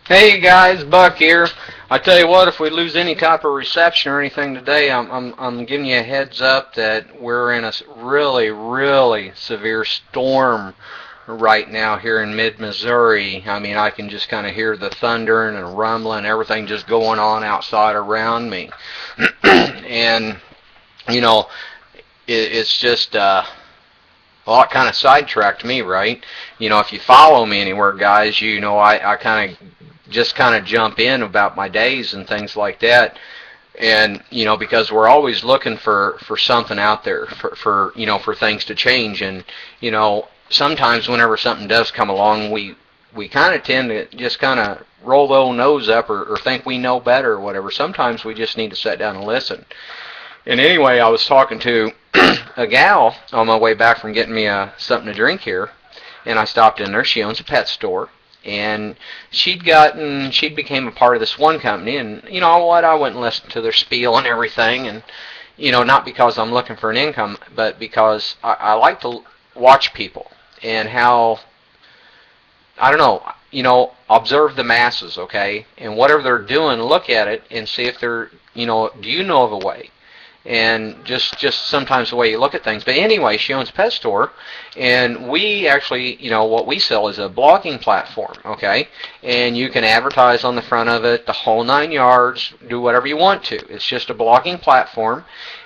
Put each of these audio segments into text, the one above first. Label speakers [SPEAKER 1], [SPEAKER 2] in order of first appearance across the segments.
[SPEAKER 1] Hey guys, Buck here. I tell you what, if we lose any type of reception or anything today, I'm giving you a heads up that we're in a really severe storm right now here in mid-Missouri. I mean, I can just kind of hear the thundering and rumbling, everything just going on outside around me. And you know, it's just well, it kind of sidetracked me, right? If you follow me anywhere, guys, I kind of jump in about my days and things like that. And, because we're always looking for something out there, for things to change. And, sometimes whenever something does come along, we kind of tend to just kind of roll the old nose up or think we know better or whatever. Sometimes we just need to sit down and listen. And anyway, I was talking to a gal on my way back from getting me something to drink here, and I stopped in there. She owns a pet store, and she'd became a part of this one company, and you know what? I went and listened to their spiel and everything, and not because I'm looking for an income, but because I like to watch people and how, I don't know, observe the masses, okay, and whatever they're doing, look at it and see if they're, do you know of a way? And just sometimes the way you look at things. But anyway, she owns a pet store, and we actually, what we sell is a blogging platform, okay? And you can advertise on the front of it, the whole 9 yards, do whatever you want to. It's just a blogging platform.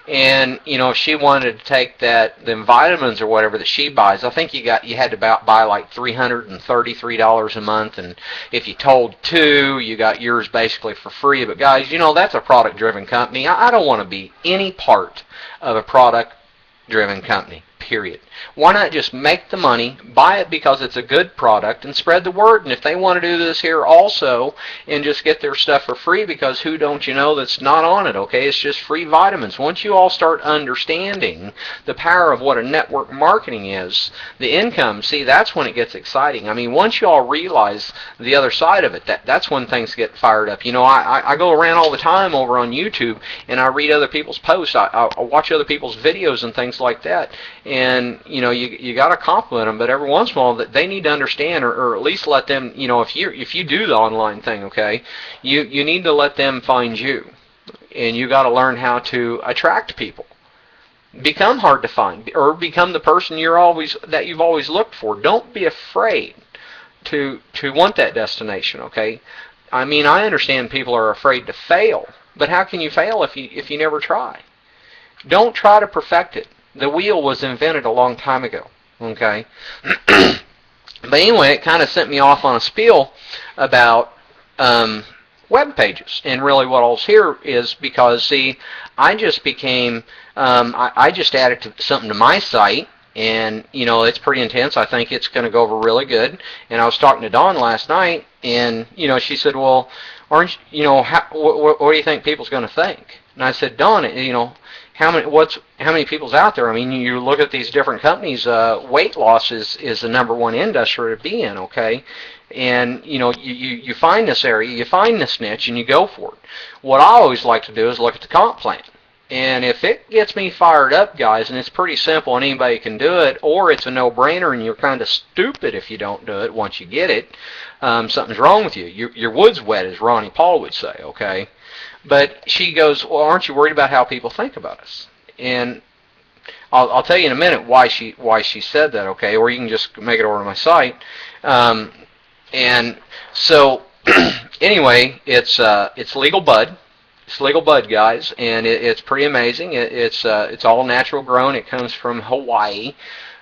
[SPEAKER 1] And she wanted to take them vitamins or whatever that she buys. I think you had to buy like $333 a month, and if you told two, you got yours basically for free. But guys, that's a product-driven company. I don't want to be any part of a product-driven company. Period. Why not just make the money, buy it because it's a good product, and spread the word? And if they want to do this here also and just get their stuff for free, because who don't you know that's not on it, okay? It's just free vitamins. Once you all start understanding the power of what a network marketing is, the income, see, that's when it gets exciting. I mean, once you all realize the other side of it, that's when things get fired up. I go around all the time over on YouTube, and I read other people's posts. I watch other people's videos and things like that. And you got to compliment them, but every once in a while that they need to understand, or at least let them, if you do the online thing, okay, you need to let them find you, and you got to learn how to attract people. Become hard to find, or become the person that you've always looked for. Don't be afraid to want that destination, okay? I mean, I understand people are afraid to fail, but how can you fail if you never try? Don't try to perfect it. The wheel was invented a long time ago, okay? But anyway, it kind of sent me off on a spiel about web pages. And really what I was here is because, see, I just became, I just added something to my site, and, it's pretty intense. I think it's going to go over really good. And I was talking to Dawn last night, and, she said, well, aren't what do you think people's going to think? And I said, Dawn, how many people's out there? I mean, you look at these different companies. Weight loss is the number one industry to be in, okay? And you find this area, you find this niche, and you go for it. What I always like to do is look at the comp plan. And if it gets me fired up, guys, and it's pretty simple and anybody can do it, or it's a no-brainer and you're kind of stupid if you don't do it once you get it, something's wrong with you. Your wood's wet, as Ronnie Paul would say, okay? But she goes, well, aren't you worried about how people think about us? And I'll tell you in a minute why she said that, okay? Or you can just make it over to my site. And so anyway, it's Legal Bud. It's Legal Bud, guys, and it's pretty amazing. It's all natural grown. It comes from Hawaii.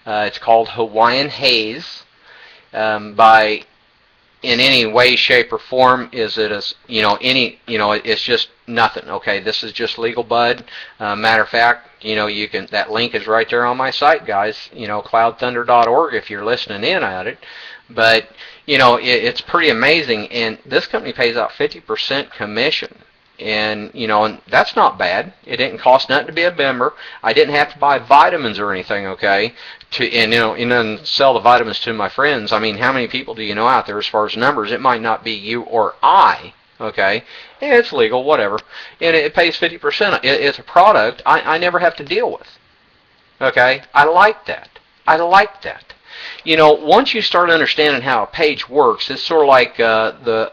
[SPEAKER 1] It's called Hawaiian Haze. In any way, shape, or form, it's just nothing. Okay, this is just Legal Bud. Matter of fact, you can. That link is right there on my site, guys. Cloudthunder.org if you're listening in at it. But it's pretty amazing, and this company pays out 50% commission. And and that's not bad. It didn't cost nothing to be a member. I didn't have to buy vitamins or anything, okay? And then sell the vitamins to my friends. I mean, how many people do you know out there as far as numbers? It might not be you or I, okay? And it's legal, whatever. And it pays 50%. It's a product I never have to deal with. Okay? I like that. Once you start understanding how a page works, it's sort of like the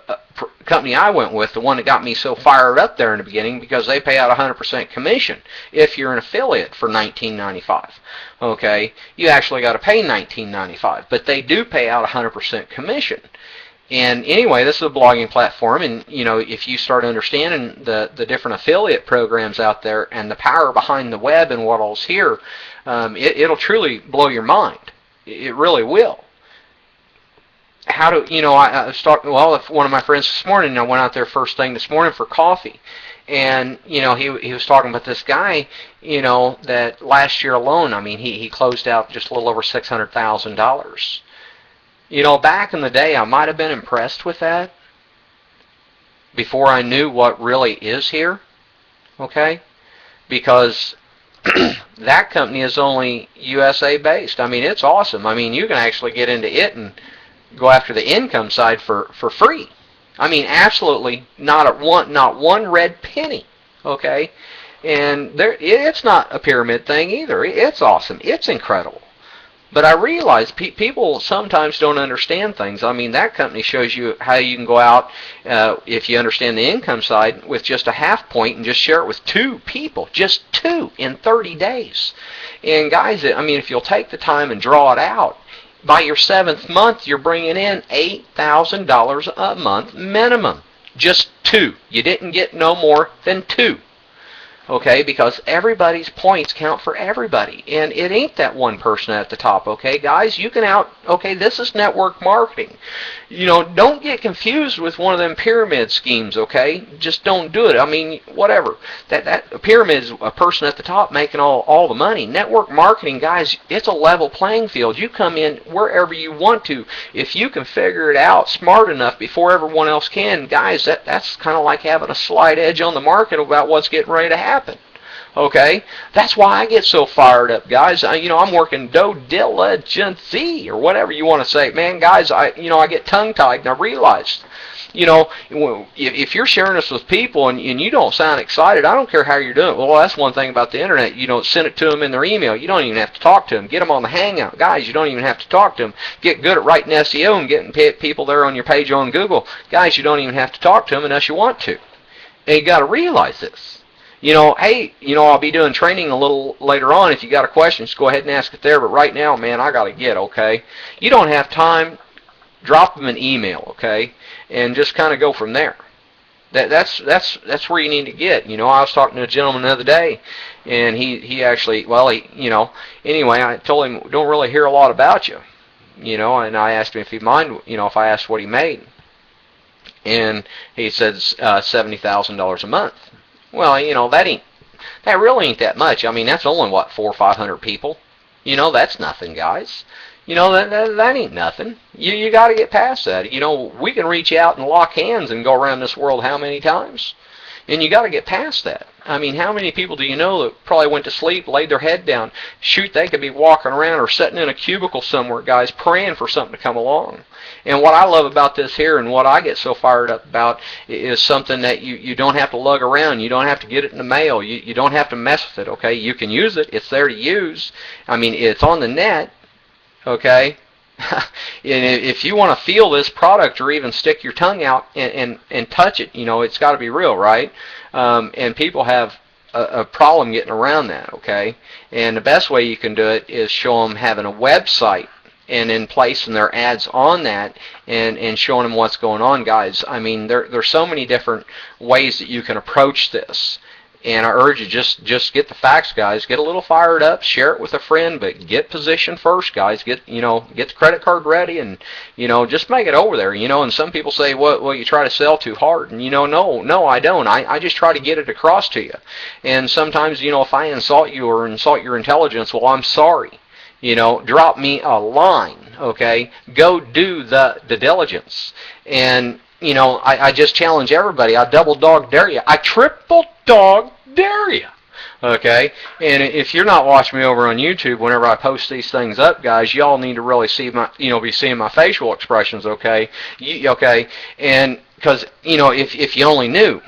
[SPEAKER 1] company I went with, the one that got me so fired up there in the beginning, because they pay out 100% commission if you're an affiliate for $19.95. Okay, you actually got to pay $19.95, but they do pay out 100% commission. And anyway, this is a blogging platform, and if you start understanding the different affiliate programs out there and the power behind the web and what all's here, it'll truly blow your mind. It really will. How do I was talking with one of my friends this morning. I went out there first thing this morning for coffee, and he was talking about this guy, that last year alone, I mean, he closed out just a little over $600,000. Back in the day, I might have been impressed with that before I knew what really is here, okay? Because that company is only USA based. I mean, it's awesome. I mean, you can actually get into it and go after the income side for free. I mean, absolutely not one red penny, okay? And it's not a pyramid thing either. It's awesome. It's incredible. But I realize people sometimes don't understand things. I mean, that company shows you how you can go out, if you understand the income side, with just a half point and just share it with 2 people, just 2 in 30 days. And guys, I mean, if you'll take the time and draw it out, by your 7th month, you're bringing in $8,000 a month minimum. Just 2. You didn't get no more than 2. Okay, because everybody's points count for everybody, and it ain't that one person at the top. Okay, guys, this is network marketing. Don't get confused with one of them pyramid schemes. Okay, just don't do it. I mean, whatever. That pyramid is a person at the top making all the money. Network marketing, guys, it's a level playing field. You come in wherever you want to. If you can figure it out smart enough before everyone else can, guys, that's kind of like having a slight edge on the market about what's getting ready to happen. Okay, that's why I get so fired up, guys. I'm working due diligence or whatever you want to say, man, guys. I get tongue-tied, and I realized, if you're sharing this with people and you don't sound excited, I don't care how you're doing it. Well, that's one thing about the internet. Send it to them in their email. You don't even have to talk to them. Get them on the Hangout, guys. You don't even have to talk to them. Get good at writing SEO and getting people there on your page on Google, guys. You don't even have to talk to them unless you want to. And you got to realize this. Hey, I'll be doing training a little later on. If you got a question, just go ahead and ask it there. But right now, man, I got to get, okay? You don't have time, drop them an email, okay? And just kind of go from there. That's where you need to get. I was talking to a gentleman the other day, and he actually, anyway, I told him, don't really hear a lot about you, and I asked him if he'd mind, if I asked what he made. And he said $70,000 a month. Well, that really ain't that much. I mean, that's only, 400 or 500 people. That's nothing, guys. That ain't nothing. You got to get past that. We can reach out and lock hands and go around this world how many times? And you got to get past that. I mean, how many people do you know that probably went to sleep, laid their head down? Shoot, they could be walking around or sitting in a cubicle somewhere, guys, praying for something to come along. And what I love about this here and what I get so fired up about is something that you don't have to lug around. You don't have to get it in the mail. You don't have to mess with it, okay? You can use it. It's there to use. I mean, it's on the net, okay? And if you want to feel this product or even stick your tongue out and touch it, it's got to be real, right? And people have a problem getting around that, okay? And the best way you can do it is show them having a website and then placing their ads on that and showing them what's going on, guys. I mean, there's so many different ways that you can approach this. And I urge you, just get the facts, guys. Get a little fired up, share it with a friend, but get positioned first, guys. Get the credit card ready, and just make it over there. And some people say, well, you try to sell too hard, and no, I don't. I just try to get it across to you. And sometimes, if I insult you or insult your intelligence, well, I'm sorry. Drop me a line, okay? Go do the diligence. And I just challenge everybody. I double dog dare you. I triple dog dare you. Okay? And if you're not watching me over on YouTube whenever I post these things up, guys, y'all need to really see my, be seeing my facial expressions, okay? Okay? And because if you only knew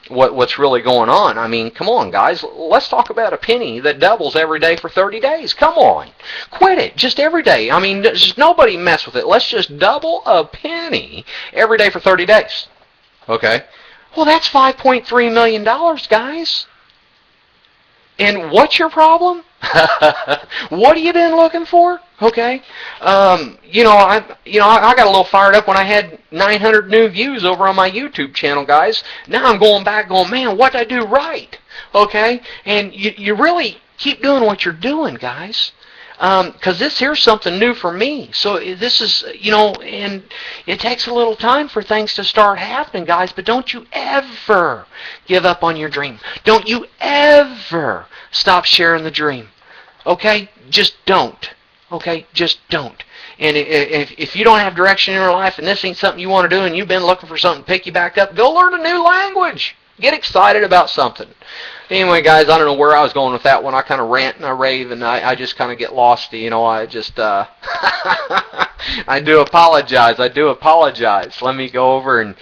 [SPEAKER 1] what's really going on. I mean, come on, guys. Let's talk about a penny that doubles every day for 30 days. Come on. Quit it. Just every day. I mean, just nobody mess with it. Let's just double a penny every day for 30 days. Okay? Well, that's $5.3 million, guys. And what's your problem? What have you been looking for? Okay, I got a little fired up when I had 900 new views over on my YouTube channel, guys. Now I'm going back, going, man, what did I do right? Okay, and you really keep doing what you're doing, guys. Because this here's something new for me. So this is, and it takes a little time for things to start happening, guys. But don't you ever give up on your dream. Don't you ever stop sharing the dream. Okay? Just don't. Okay? Just don't. And if you don't have direction in your life and this ain't something you want to do and you've been looking for something to pick you back up, go learn a new language. Get excited about something. Anyway, guys, I don't know where I was going with that one. I kind of rant and I rave, and I just kind of get lost. I just, I do apologize. Let me go over and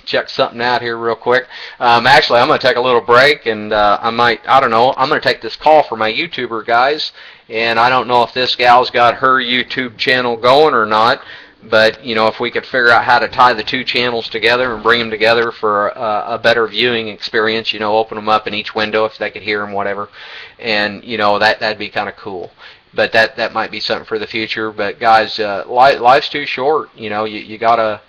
[SPEAKER 1] check something out here real quick. Actually, I'm going to take a little break, and I'm going to take this call for my YouTuber, guys, and I don't know if this gal's got her YouTube channel going or not. But, if we could figure out how to tie the two channels together and bring them together for a better viewing experience, open them up in each window if they could hear them, whatever. And, that'd be kind of cool. But that might be something for the future. But, guys, life's too short. You gotta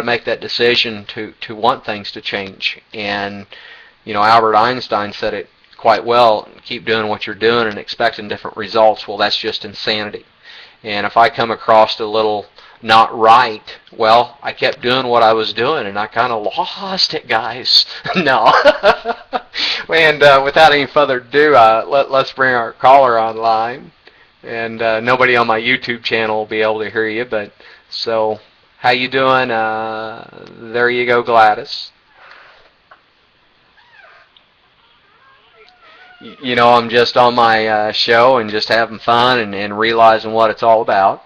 [SPEAKER 1] make that decision to want things to change. And, Albert Einstein said it quite well. Keep doing what you're doing and expecting different results. Well, that's just insanity. And if I come across a little not right, well, I kept doing what I was doing, and I kind of lost it, guys. No. And without any further ado, let's bring our caller online. And nobody on my YouTube channel will be able to hear you, but so how you doing? There you go, Gladys. I'm just on my show and just having fun and realizing what it's all about.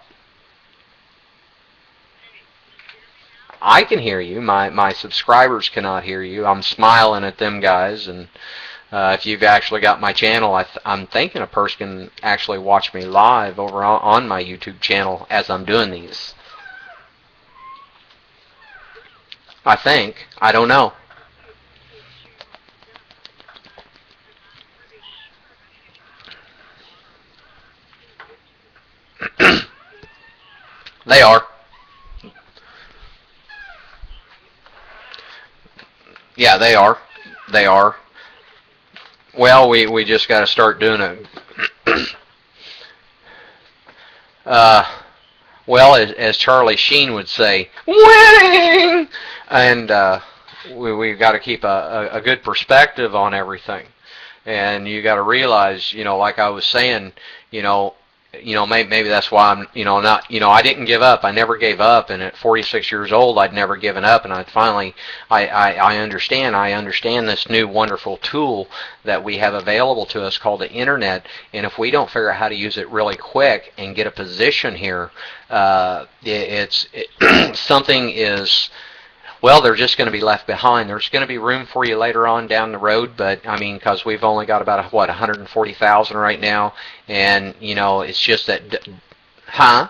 [SPEAKER 1] I can hear you. My subscribers cannot hear you. I'm smiling at them, guys. And if you've actually got my channel, I'm thinking a person can actually watch me live over on my YouTube channel as I'm doing these. I think. I don't know. They are. Yeah, they are. They are. Well, we just got to start doing it. Well, as Charlie Sheen would say, winning! And we've got to keep a good perspective on everything. And you got to realize, like I was saying, maybe that's why I'm, not, I didn't give up. I never gave up. And at 46 years old, I'd never given up. And I finally, I understand this new wonderful tool that we have available to us called the internet. And if we don't figure out how to use it really quick and get a position here, something is, well, they're just going to be left behind. There's going to be room for you later on down the road, but I mean, because we've only got about 140,000 right now, and it's just that, huh?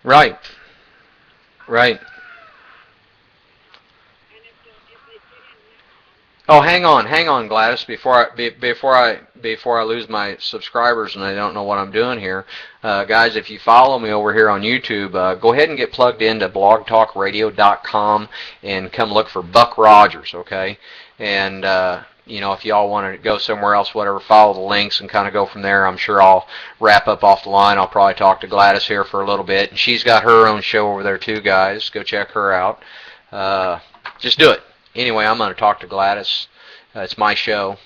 [SPEAKER 1] Right. Right. Oh, hang on, Gladys. Before I lose my subscribers and I don't know what I'm doing here, guys, if you follow me over here on YouTube, go ahead and get plugged into blogtalkradio.com and come look for Buck Rogers, okay? And if y'all want to go somewhere else, whatever, follow the links and kind of go from there. I'm sure I'll wrap up off the line. I'll probably talk to Gladys here for a little bit, and she's got her own show over there too, guys. Go check her out. Just do it. Anyway, I'm going to talk to Gladys. It's my show.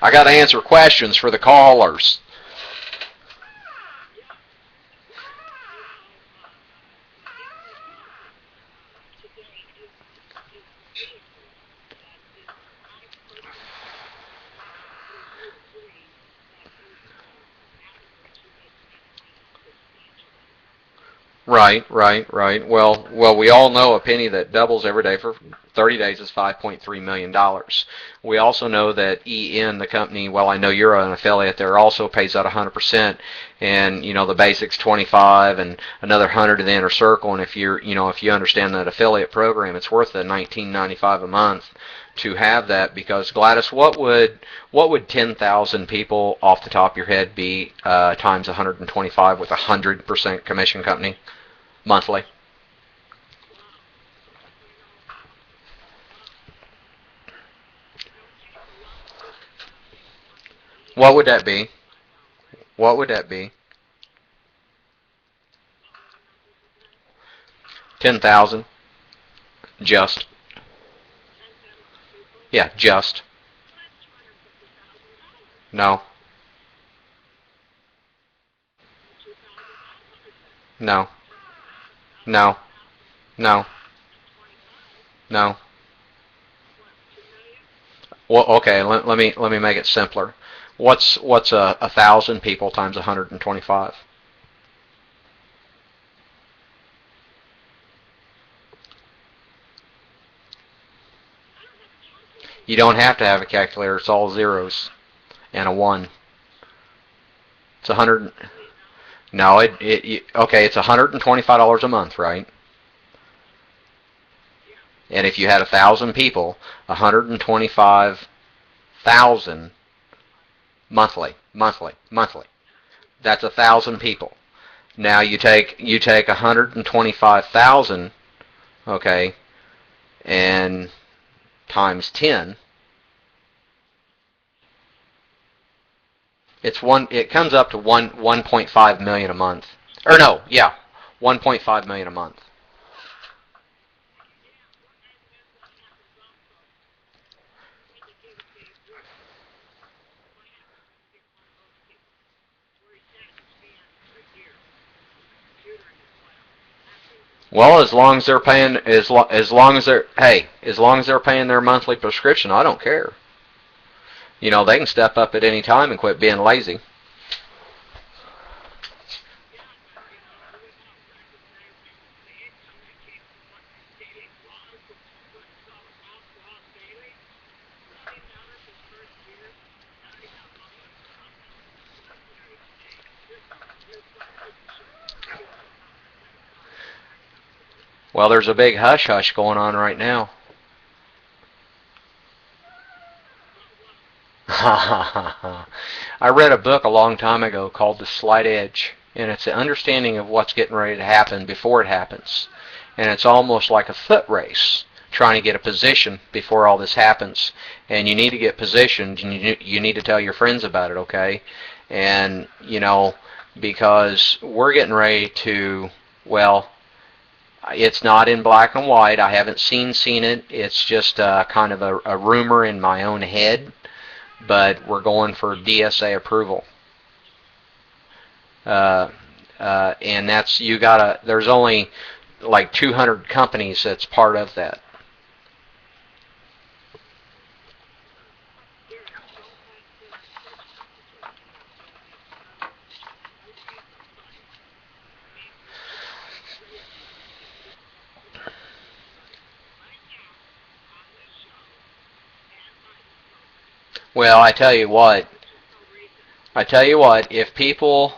[SPEAKER 1] I got to answer questions for the callers. Right, right, right. Well, we all know a penny that doubles every day for 30 days is $5.3 million. We also know that EN, the company, well, I know you're an affiliate there, also pays out 100%, and the basic's 25 and another 100 to the inner circle. And if if you understand that affiliate program, it's worth the $19.95 a month to have that. Because Gladys, what would 10,000 people off the top of your head be times 125 with a 100% commission company monthly? What would that be? What would that be? 10,000. Just. Yeah, just. No. No. No. No. No. Well, okay. Let me make it simpler. What's a thousand people times 125? You don't have to have a calculator. It's all zeros and a one. It's 100. No, okay. It's $125 a month, right? And if you had 1,000 people, 125,000 monthly. That's 1,000 people. Now you take 125,000, okay, and times 10. It comes up to 1.5 million a month. Or no, yeah, 1.5 million a month. Well, as long as they're paying, as long as they're paying their monthly prescription, I don't care. They can step up at any time and quit being lazy. Well, there's a big hush hush going on right now. I read a book a long time ago called The Slight Edge, and it's an understanding of what's getting ready to happen before it happens. And it's almost like a foot race, trying to get a position before all this happens. And you need to get positioned, and you need to tell your friends about it, okay? And, because we're getting ready to, well, it's not in black and white. I haven't seen it. It's just kind of a rumor in my own head. But we're going for DSA approval. And that's, there's only like 200 companies that's part of that. Well, I tell you what, if people,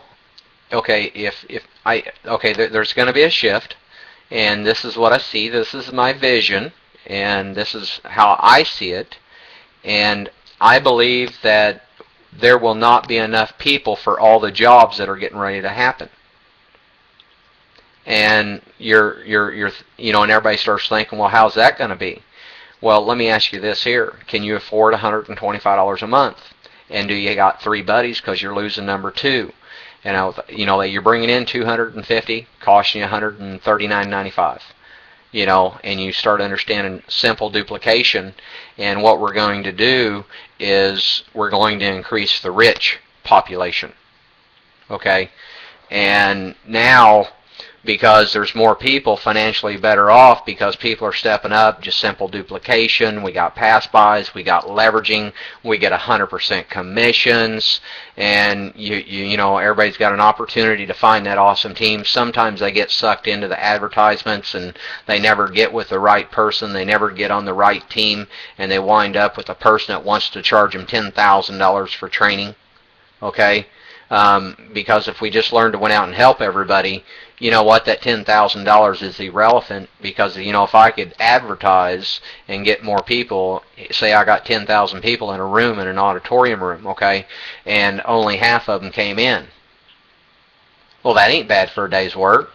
[SPEAKER 1] okay, there's going to be a shift, and this is what I see, this is my vision, and this is how I see it, and I believe that there will not be enough people for all the jobs that are getting ready to happen. And and everybody starts thinking, well, how's that going to be? Well, let me ask you this here. Can you afford $125 a month? And do you got three buddies because you're losing number two? And you're bringing in $250, costing you $139.95. and you start understanding simple duplication. And what we're going to do is we're going to increase the rich population. Okay? And now, because there's more people financially better off, because people are stepping up, just simple duplication, we got pass-bys, we got leveraging, we get 100% commissions, and everybody's got an opportunity to find that awesome team. Sometimes they get sucked into the advertisements and they never get with the right person, they never get on the right team, and they wind up with a person that wants to charge them $10,000 for training. Okay? Because if we just learn to went out and help everybody, you know what, that $10,000 is irrelevant, because if I could advertise and get more people, say I got 10,000 people in a room, in an auditorium room, okay, and only half of them came in, well, that ain't bad for a day's work.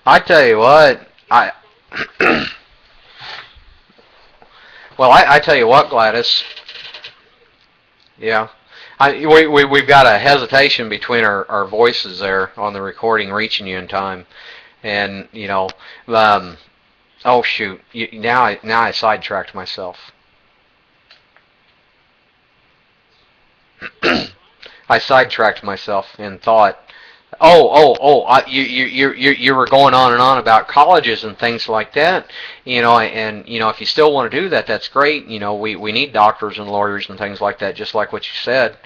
[SPEAKER 1] I tell you what, I tell you what, Gladys. Yeah, we've got a hesitation between our voices there on the recording reaching you in time, and oh shoot, now I sidetracked myself. I sidetracked myself in thought. You were going on and on about colleges and things like that, and if you still want to do that, that's great. We need doctors and lawyers and things like that, just like what you said.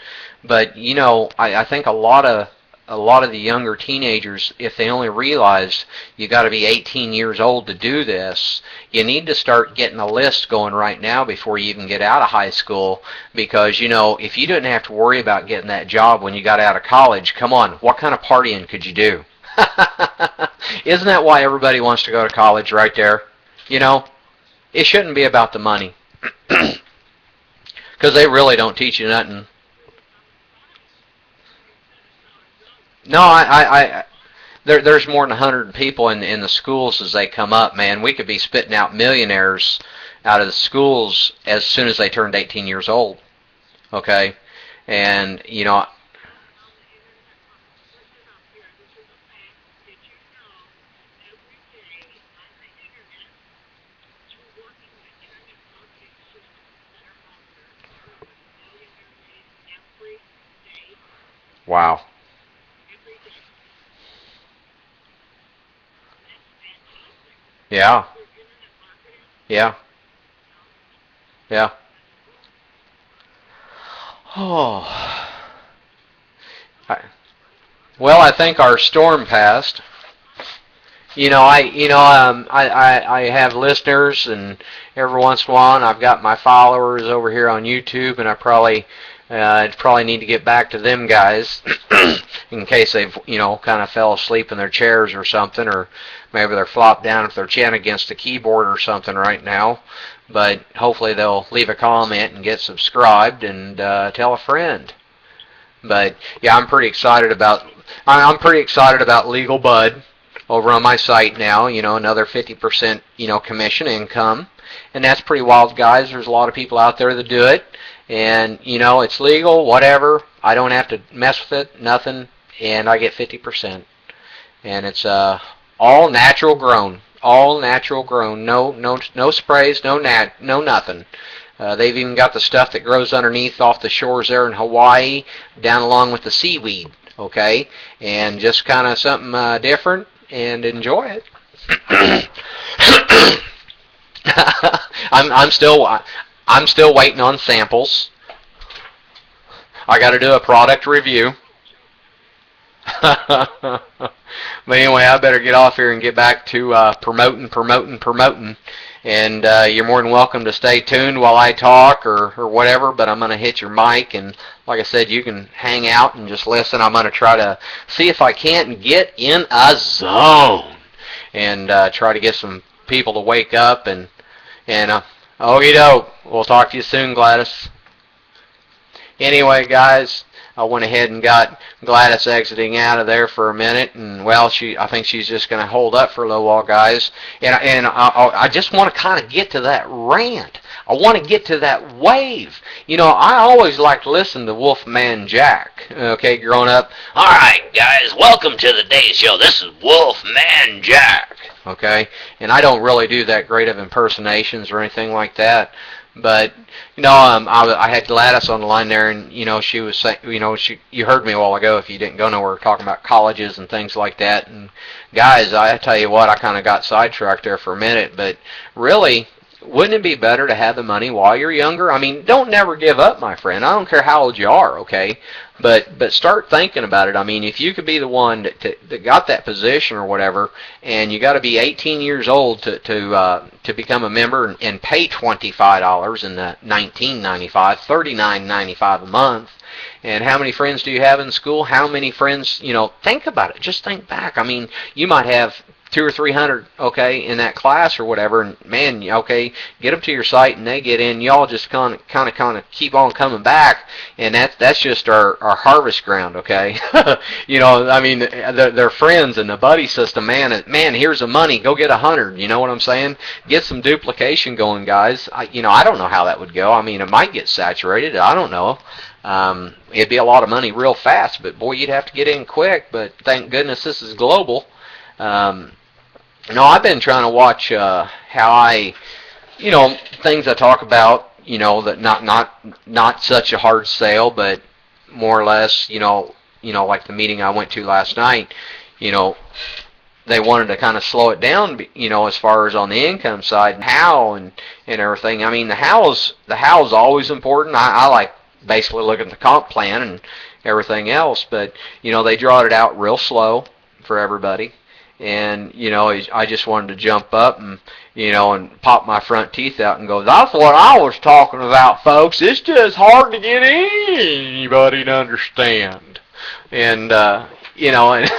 [SPEAKER 1] But I think a lot of the younger teenagers, if they only realized you got to be 18 years old to do this, you need to start getting a list going right now before you even get out of high school, because if you didn't have to worry about getting that job when you got out of college, come on, what kind of partying could you do? Isn't that why everybody wants to go to college right there? It shouldn't be about the money, because they really don't teach you nothing. No, there's more than 100 people in the schools as they come up, man. We could be spitting out millionaires out of the schools as soon as they turned 18 years old. Okay? And, wow. Yeah. Yeah. Yeah. Oh. I, well, I think our storm passed. I have listeners, and every once in a while, I've got my followers over here on YouTube, and I probably need to get back to them guys in case they've kind of fell asleep in their chairs or something, or maybe they're flopped down with their chin against the keyboard or something right now. But hopefully they'll leave a comment and get subscribed and tell a friend. But yeah, I'm pretty excited about Legal Bud over on my site now. Another 50% commission income, and that's pretty wild, guys. There's a lot of people out there that do it, and it's legal, whatever. I don't have to mess with it, nothing, and I get 50%, and it's all natural grown. All natural grown. No sprays, no nothing. They've even got the stuff that grows underneath off the shores there in Hawaii, down along with the seaweed, okay? And just kind of something different, and enjoy it. I'm still waiting on samples. I got to do a product review. But anyway, I better get off here and get back to promoting. And you're more than welcome to stay tuned while I talk or whatever, but I'm going to hit your mic, and like I said, you can hang out and just listen. I'm going to try to see if I can't get in a zone and try to get some people to wake up. And okie doke. We'll talk to you soon, Gladys. Anyway, guys, I went ahead and got Gladys exiting out of there for a minute, and well, I think she's just going to hold up for a little while, guys. And I just want to kind of get to that rant. I want to get to that wave. You know, I always like to listen to Wolfman Jack. Okay, growing up. All right, guys, welcome to the Day Show. This is Wolfman Jack. Okay, and I don't really do that great of impersonations or anything like that. But you know, I had Gladys on the line there, and you know, she was saying, you know, you heard me a while ago. If you didn't go nowhere, talking about colleges and things like that. And guys, I tell you what, I kind of got sidetracked there for a minute. But really, wouldn't it be better to have the money while you're younger? I mean, don't never give up, my friend. I don't care how old you are, okay? But start thinking about it. I mean, if you could be the one that got that position or whatever, and you got to be 18 years old to become a member and pay $25 in the $19.95, $39.95 a month. And how many friends do you have in school? How many friends, you know, think about it. Just think back. I mean, you might have 200 or 300, okay, in that class or whatever, and man, okay, get them to your site and they get in. Y'all just kind of keep on coming back, and that's just our harvest ground, okay. You know, I mean, they're friends and the buddy system, man. Here's the money, go get 100. You know what I'm saying? Get some duplication going, guys. I don't know how that would go. I mean, it might get saturated. I don't know. It'd be a lot of money real fast, but boy, you'd have to get in quick. But thank goodness this is global. No, I've been trying to watch how I, you know, things I talk about, you know, that not such a hard sale, but more or less, you know, like the meeting I went to last night, you know, they wanted to kind of slow it down, you know, as far as on the income side and how and everything. I mean, the how's always important. I like basically looking at the comp plan and everything else, but you know, they drawed it out real slow for everybody. And, you know, I just wanted to jump up and, you know, and pop my front teeth out and go, that's what I was talking about, folks. It's just hard to get anybody to understand. And, you know, and,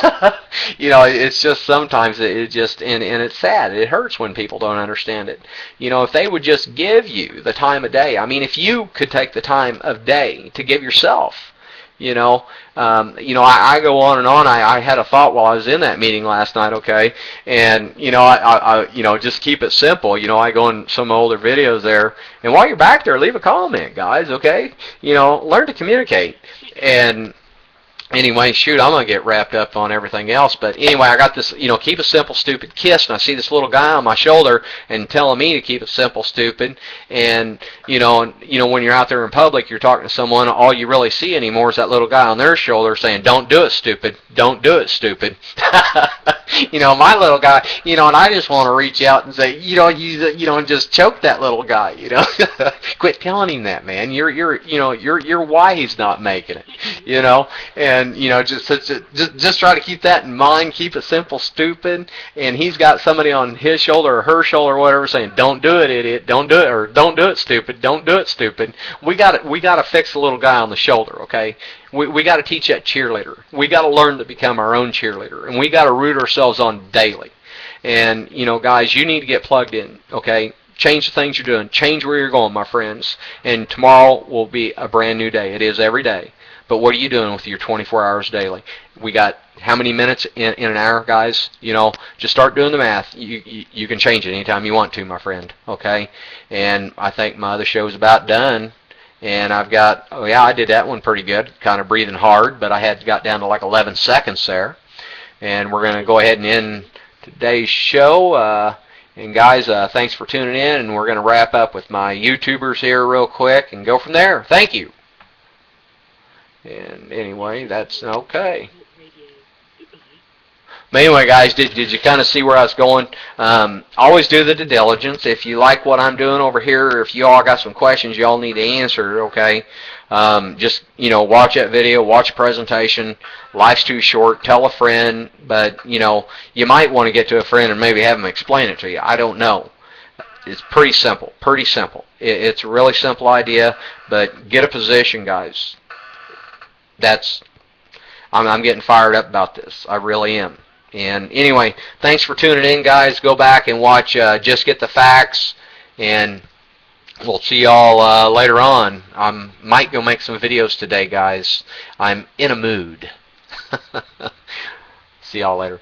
[SPEAKER 1] you know, it's just sometimes it just, and it's sad. It hurts when people don't understand it. You know, if they would just give you the time of day. I mean, if you could take the time of day to give yourself, you know, I go on and on. I had a thought while I was in that meeting last night, okay, and you know, I just keep it simple. You know, I go in some older videos there, and while you're back there, leave a comment, guys, okay? You know, learn to communicate. And anyway, shoot, I'm going to get wrapped up on everything else. But anyway, I got this, you know, keep it simple, stupid kiss. And I see this little guy on my shoulder and telling me to keep it simple, stupid. And, you know, when you're out there in public, you're talking to someone, all you really see anymore is that little guy on their shoulder saying, don't do it, stupid. Don't do it, stupid. You know, my little guy, you know, and I just want to reach out and say, you know, and just choke that little guy, you know. Quit telling him that, man. You're why he's not making it, you know. And, you know, just try to keep that in mind. Keep it simple, stupid. And he's got somebody on his shoulder or her shoulder or whatever saying, don't do it, idiot. Don't do it, or don't do it, stupid. Don't do it, stupid. We got to fix the little guy on the shoulder, okay? We got to teach that cheerleader. We got to learn to become our own cheerleader, and we got to root ourselves on daily. And, you know, guys, you need to get plugged in, okay? Change the things you're doing. Change where you're going, my friends. And tomorrow will be a brand new day. It is every day. But what are you doing with your 24 hours daily? We got how many minutes in an hour, guys? You know, just start doing the math. You can change it anytime you want to, my friend, okay? And I think my other show's about done. And I've got, oh yeah, I did that one pretty good, kind of breathing hard, but I got down to like 11 seconds there. And we're going to go ahead and end today's show. And guys, thanks for tuning in, and we're going to wrap up with my YouTubers here real quick and go from there. Thank you. And anyway, that's okay. But anyway, guys, did you kind of see where I was going? Always do the due diligence. If you like what I'm doing over here, or if you all got some questions you all need to answer, okay, just, watch that video, watch a presentation. Life's too short. Tell a friend, but, you might want to get to a friend and maybe have them explain it to you. I don't know. It's pretty simple, pretty simple. It's a really simple idea, but get a position, guys. I'm getting fired up about this. I really am. And anyway, thanks for tuning in, guys. Go back and watch Just Get the Facts, and we'll see y'all later on. I might go make some videos today, guys. I'm in a mood. See y'all later.